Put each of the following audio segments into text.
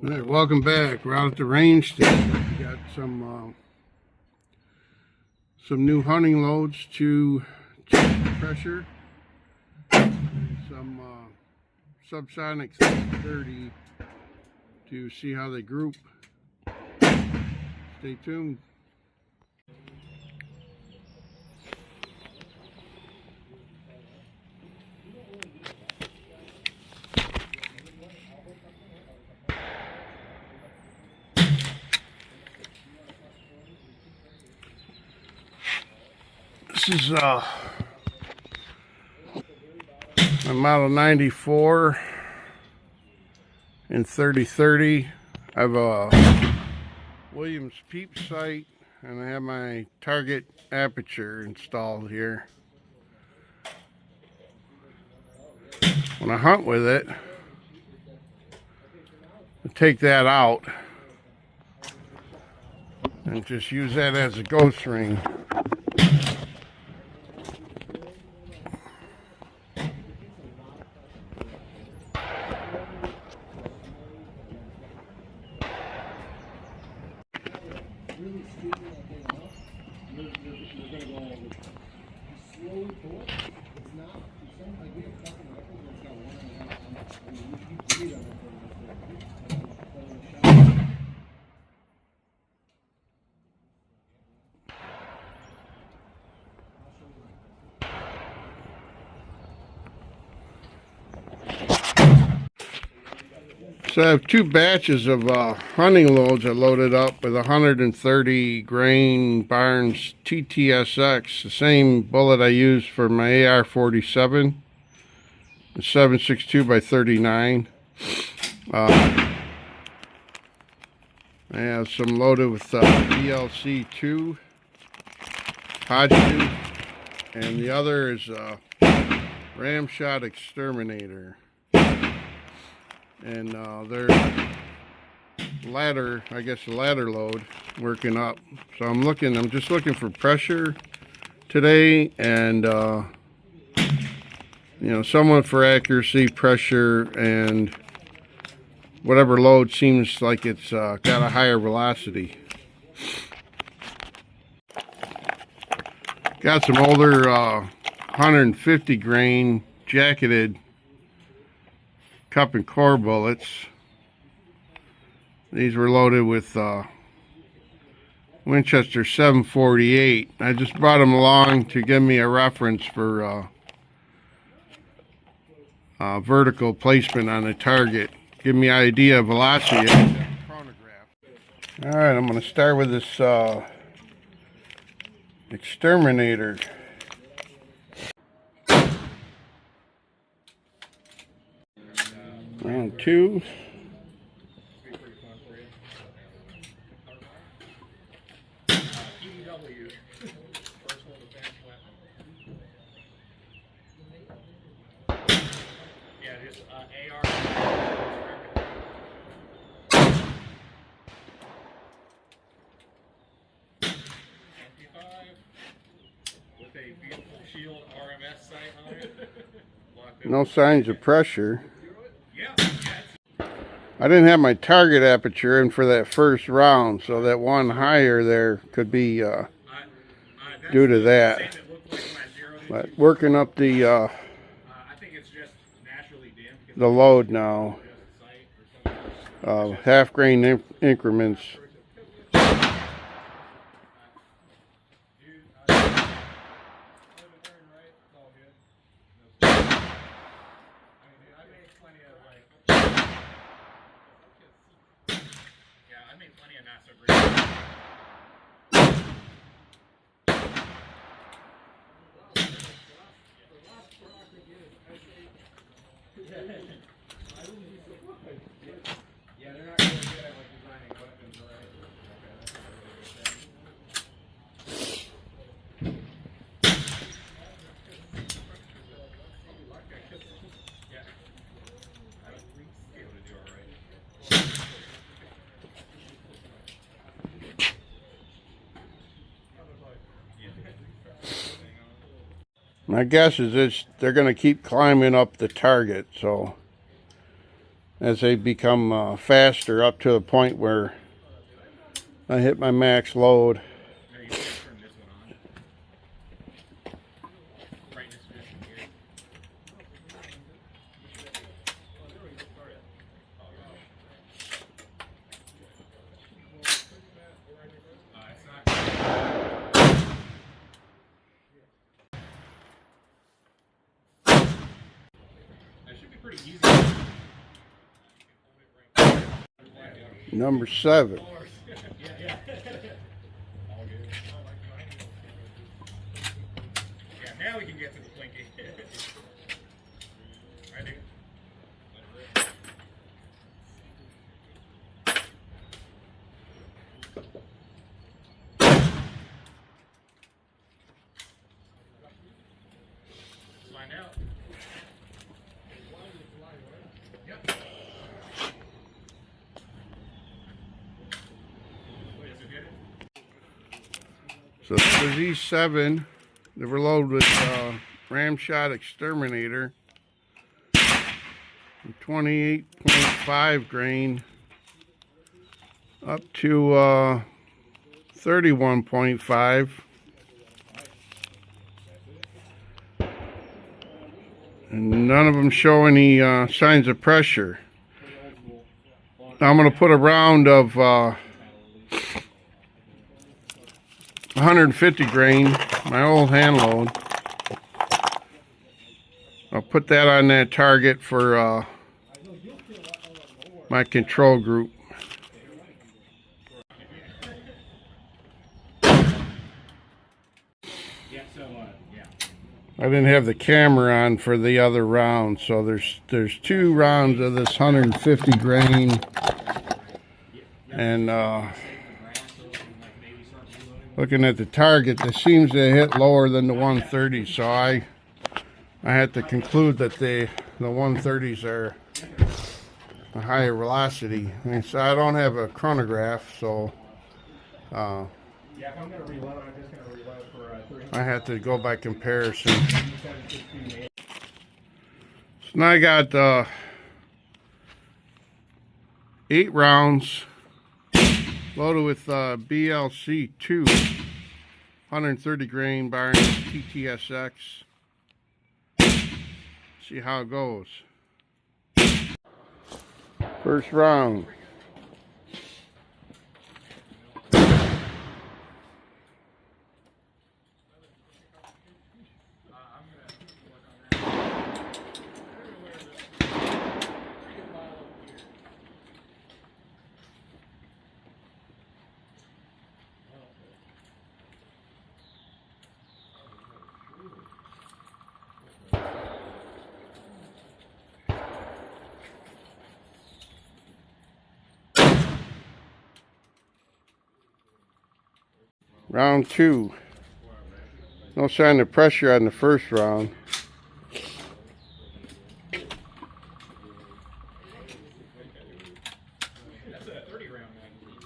All right, welcome back. We're out at the range today. We got some new hunting loads to check the pressure, and some subsonic 30 to see how they group. Stay tuned. This is a model 94 in 3030. I have a Williams peep sight and I have my target aperture installed here. When I hunt with it, I take that out and just use that as a ghost ring. So I have two batches of hunting loads I loaded up with 130 grain Barnes ttsx, the same bullet I used for my AR-47, the 7.62 by 39. I have some loaded with DLC2 Hodgkin, and the other is ram shot exterminator. And they're ladder, I guess, the ladder load working up. So I'm just looking for pressure today, and you know, someone for accuracy, pressure, and whatever load seems like it's got a higher velocity. Got some older 150 grain jacketed cup and core bullets. These were loaded with Winchester 748. I just brought them along to give me a reference for vertical placement on the target. Give me an idea of velocity. Alright, I'm going to start with this exterminator. Round two. No signs of pressure. I didn't have my target aperture in for that first round, so that one higher there could be due to that. But working up the load now, half grain increments. Yeah, they're not really good at like designing weapons, My guess is they're going to keep climbing up the target, so as they become faster up to the point where I hit my max load. Now you can turn this one on. Brightness switch here. It's not. That should be pretty easy. Number 7. Yeah. All good. Yeah, now we can get to the blinking. Right, dude? Find out. Yep. So for these 7, they were loaded with ram shot exterminator, 28.5 grain up to 31.5. And none of them show any signs of pressure. Now I'm going to put a round of 150 grain, my old hand load. I'll put that on that target for my control group. I didn't have the camera on for the other round, so there's 2 rounds of this 150 grain, and looking at the target, it seems to hit lower than the 130, so I had to conclude that the 130s are a higher velocity. And so I don't have a chronograph, so Yeah, if I'm going to reload, I'm just going to reload for 3. I have to go by comparison. So now I got 8 rounds loaded with BLC 2 130 grain Barnes ttsx. See how it goes. First round. Round 2. No sign of pressure on the first round. That's a 30 round one. It's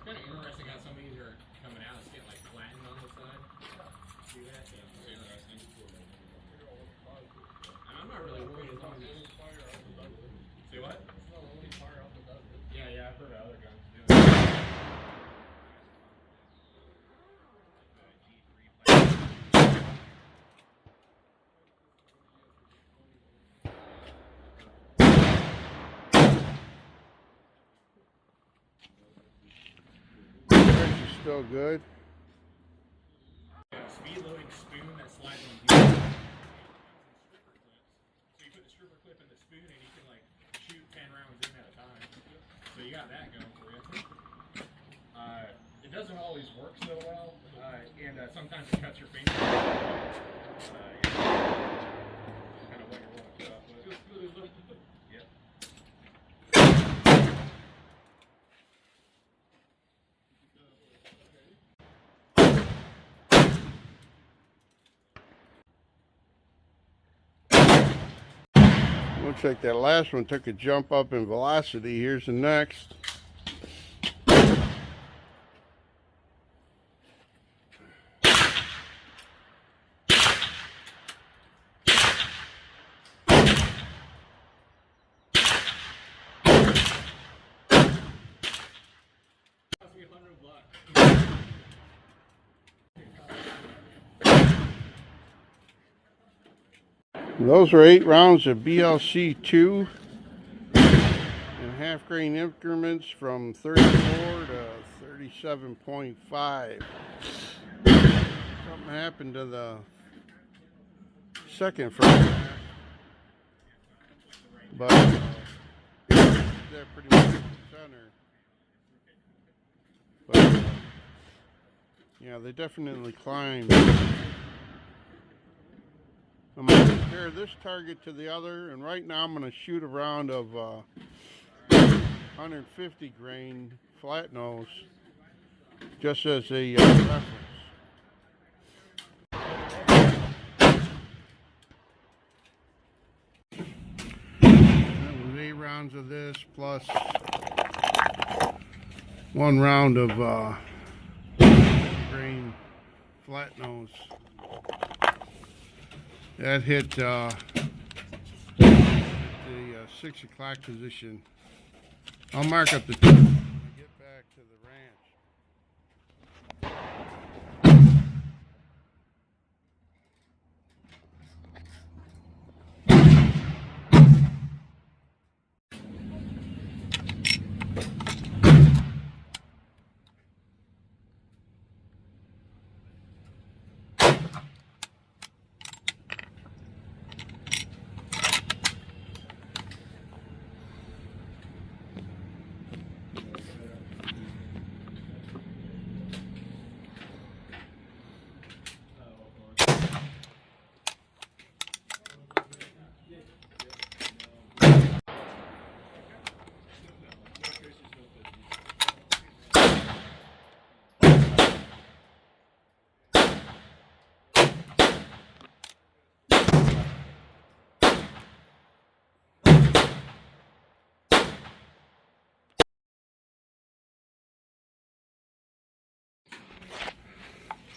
kind of interesting how some of these are coming out. It's getting like flattened on the side. See that? Yeah, it's interesting. And I'm not really worried as long as it's. See what? Yeah, I've heard of other guns doing it. Pressure's still good. Speed loading spoon that slides on here. So you put the stripper clip in the spoon and you can like shoot 10 rounds in at a time. So you got that going for you. It doesn't always work so well, and sometimes it cuts your finger. Yeah. Kind of what you're willing to put up with. Yep. Looks like that last one took a jump up in velocity. Here's the next. Those are 8 rounds of BLC2 in half grain increments from 34 to 37.5. Something happened to the second front, but they're pretty much in the center. But yeah, they definitely climbed. I'm going to compare this target to the other, and right now I'm going to shoot a round of 150 grain flat nose, just as a reference. That was 8 rounds of this plus 1 round of 50 grain flat nose. That hit at the 6 o'clock position. I'll mark up the time when I get back to the ranch.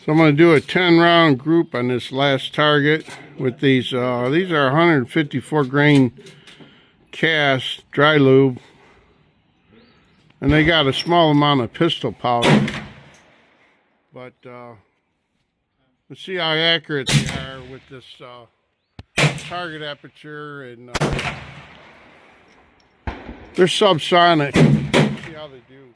So I'm going to do a 10 round group on this last target with these. These are 154 grain cast dry lube, and they got a small amount of pistol powder. But let's see how accurate they are with this target aperture, and they're subsonic. Let's see how they do.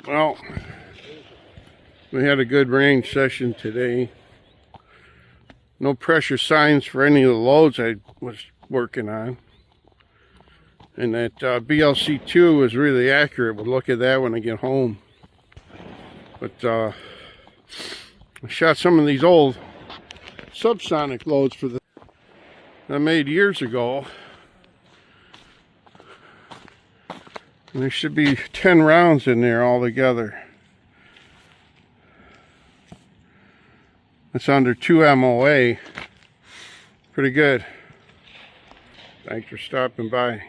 Well, we had a good range session today. No pressure signs for any of the loads I was working on. And that BLC2 was really accurate. We'll look at that when I get home. But I shot some of these old subsonic loads for I made years ago. And there should be 10 rounds in there altogether. It's under 2 MOA. Pretty good. Thanks for stopping by.